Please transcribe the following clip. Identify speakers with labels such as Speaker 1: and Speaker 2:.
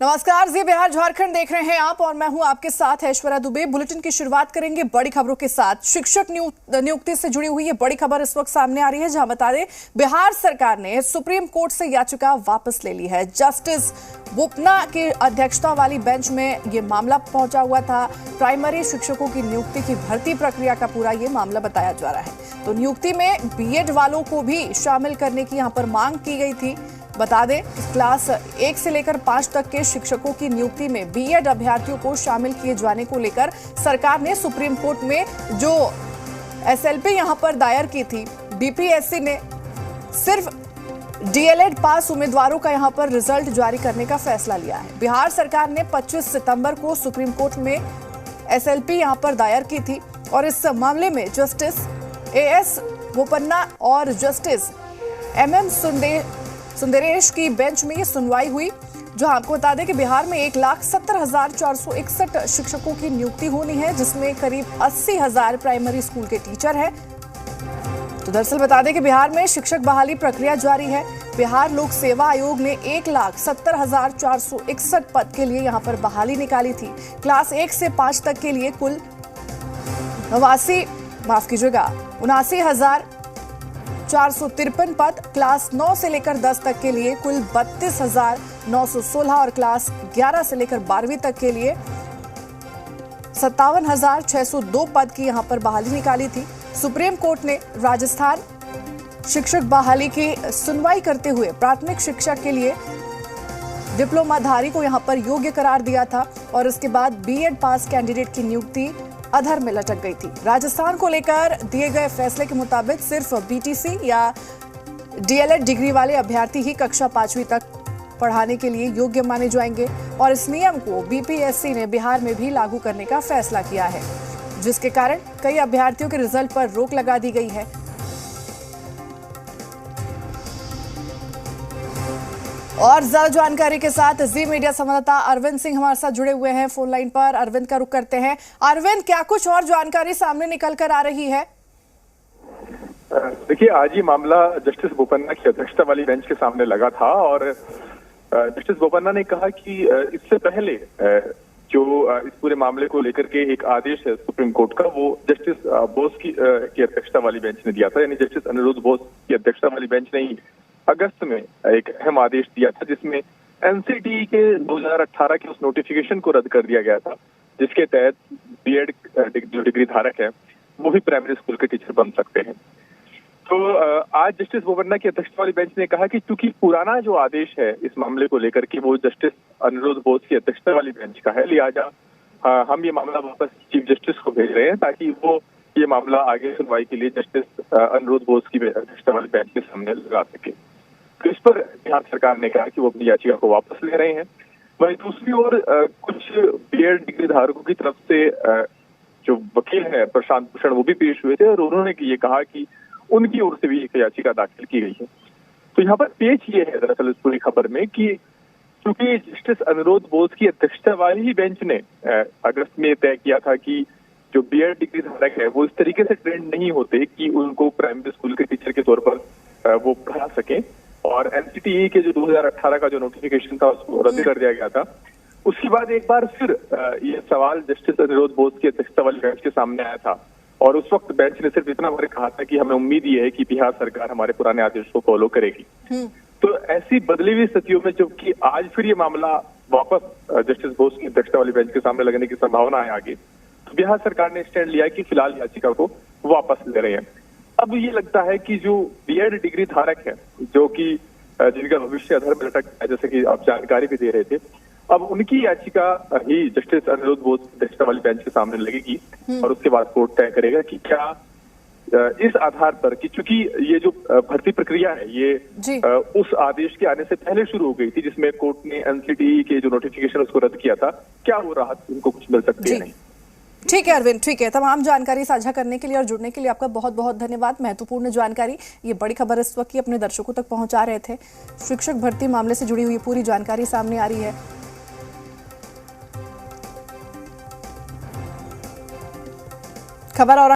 Speaker 1: नमस्कार, जी बिहार झारखंड देख रहे हैं आप और मैं हूं आपके साथ ऐश्वर्या दुबे। बुलेटिन की शुरुआत करेंगे बड़ी खबरों के साथ। शिक्षक नियुक्ति से जुड़ी हुई ये बड़ी खबर इस वक्त सामने आ रही है, जहां बता दें बिहार सरकार ने सुप्रीम कोर्ट से याचिका वापस ले ली है। जस्टिस बोपन्ना की अध्यक्षता वाली बेंच में ये मामला पहुंचा हुआ था। प्राइमरी शिक्षकों की नियुक्ति की भर्ती प्रक्रिया का पूरा ये मामला बताया जा रहा है। तो नियुक्ति में बीएड वालों को भी शामिल करने की यहाँ पर मांग की गई थी। बता दें, क्लास 1 से लेकर 5 तक के शिक्षकों की नियुक्ति में बीएड अभ्यर्थियों को शामिल किए जाने को लेकर सरकार ने सुप्रीम कोर्ट में जो एसएलपी यहां पर दायर की थी, बीपीएससी ने सिर्फ डीएलएड पास उम्मीदवारों का यहां पर रिजल्ट जारी करने का फैसला लिया है। बिहार सरकार ने 25 सितंबर को सुप्रीम कोर्ट में एसएलपी यहां पर दायर की थी और इस मामले में जस्टिस एएस बोपन्ना और जस्टिस एमएम सुंदरेश की बेंच में ये सुनवाई हुई। जो आपको बता दें कि बिहार में 1,70,461 शिक्षकों की नियुक्ति होनी है, जिसमें करीब 80,000 प्राइमरी स्कूल के टीचर हैं। तो दरअसल बता दें कि बिहार में शिक्षक बहाली प्रक्रिया जारी है। बिहार लोक सेवा आयोग ने 1,70,461 पद के लिए यहाँ पर बहाली निकाली थी। क्लास 1 से 5 तक के लिए कुल 79,453 पद, क्लास 9 से लेकर 10 तक के लिए कुल 32,916 और क्लास 11 से लेकर 12वीं तक के लिए 57,602 पद की यहां पर बहाली निकाली थी। सुप्रीम कोर्ट ने राजस्थान शिक्षक बहाली की सुनवाई करते हुए प्राथमिक शिक्षा के लिए डिप्लोमाधारी को यहां पर योग्य करार दिया था और इसके बाद बीएड पास कैंडिडेट की नियुक्ति अधर में लटक गई थी। राजस्थान को लेकर दिए गए फैसले के मुताबिक सिर्फ बीटीसी या डीएलएड डिग्री वाले अभ्यर्थी ही कक्षा 5वीं तक पढ़ाने के लिए योग्य माने जाएंगे और इस नियम को बीपीएससी ने बिहार में भी लागू करने का फैसला किया है, जिसके कारण कई अभ्यर्थियों के रिजल्ट पर रोक लगा दी गई है। और ज्यादा जानकारी के साथ जी मीडिया संवाददाता अरविंद सिंह हमारे साथ जुड़े हुए हैं फोन लाइन पर। अरविंद का रुख करते हैं। अरविंद, क्या कुछ और जानकारी सामने निकल कर आ रही है?
Speaker 2: देखिए, आज ये मामला जस्टिस बोपन्ना की अध्यक्षता वाली बेंच के सामने लगा था और जस्टिस बोपन्ना ने कहा कि इससे पहले जो इस पूरे मामले को लेकर के एक आदेश है सुप्रीम कोर्ट का, वो जस्टिस बोस की अध्यक्षता वाली बेंच ने दिया था। यानी जस्टिस अनिरुद्ध बोस की अध्यक्षता वाली बेंच ने ही अगस्त में एक अहम आदेश दिया था, जिसमें एनसीटीई के 2018 के उस नोटिफिकेशन को रद्द कर दिया गया था, जिसके तहत बीएड जो डिग्री धारक है वो भी प्राइमरी स्कूल के टीचर बन सकते हैं। तो आज जस्टिस बोपन्ना की अध्यक्षता वाली बेंच ने कहा कि चूंकि पुराना जो आदेश है इस मामले को लेकर के वो जस्टिस अनिरुद्ध बोस की अध्यक्षता वाली बेंच का है, लिहाजा हम ये मामला वापस चीफ जस्टिस को भेज रहे हैं ताकि वो ये मामला आगे सुनवाई के लिए जस्टिस अनिरुद्ध बोस की अध्यक्षता वाली बेंच के सामने लगा सके। तो इस पर बिहार सरकार ने कहा कि वो अपनी याचिका को वापस ले रहे हैं। वहीं दूसरी ओर कुछ बीएड डिग्री धारकों की तरफ से जो वकील है प्रशांत भूषण, वो भी पेश हुए थे और उन्होंने ये कहा कि उनकी ओर से भी एक याचिका दाखिल की गई है। तो यहाँ पर पेच ये है दरअसल इस पूरी खबर में कि चूंकि जस्टिस अनिरुद्ध बोस की अध्यक्षता वाली ही बेंच ने अगस्त में तय किया था कि जो बीएड डिग्री धारक है वो इस तरीके से ट्रेंड नहीं होते कि उनको प्राइमरी स्कूल के टीचर के तौर पर वो पढ़ा सकें, और एनसीटीई के जो 2018 का जो नोटिफिकेशन था उसको रद्द कर दिया गया था। उसके बाद एक बार फिर ये सवाल जस्टिस अनिरुद्ध बोस की अध्यक्षता वाली बेंच के सामने आया था और उस वक्त बेंच ने सिर्फ इतना बार कहा था कि हमें उम्मीद ये है कि बिहार सरकार हमारे पुराने आदेश को फॉलो करेगी। तो ऐसी बदली हुई स्थितियों में जबकि आज फिर ये मामला वापस जस्टिस बोस की अध्यक्षता वाली बेंच के सामने लगने की संभावना है आगे, तो बिहार सरकार ने स्टैंड लिया कि फिलहाल याचिका को वापस ले रहे हैं। अब ये लगता है कि जो बीएड डिग्री धारक है, जो कि जिनका भविष्य अधर में लटक है, जैसे कि आप जानकारी भी दे रहे थे, अब उनकी याचिका ही जस्टिस अनिरुद्ध बोस अध्यक्षता वाली बेंच के सामने लगेगी और उसके बाद कोर्ट तय करेगा कि क्या इस आधार पर कि चूंकि ये जो भर्ती प्रक्रिया है ये उस आदेश के आने से पहले शुरू हो गई थी जिसमें कोर्ट ने एनसीटीई के जो नोटिफिकेशन उसको रद्द किया था, क्या वो राहत उनको कुछ मिल सकती है नहीं।
Speaker 1: ठीक है अरविंद, ठीक है। तमाम जानकारी साझा करने के लिए और जुड़ने के लिए आपका बहुत बहुत धन्यवाद। महत्वपूर्ण जानकारी, ये बड़ी खबर इस वक्त की अपने दर्शकों तक पहुंचा रहे थे। शिक्षक भर्ती मामले से जुड़ी हुई पूरी जानकारी सामने आ रही है। खबर और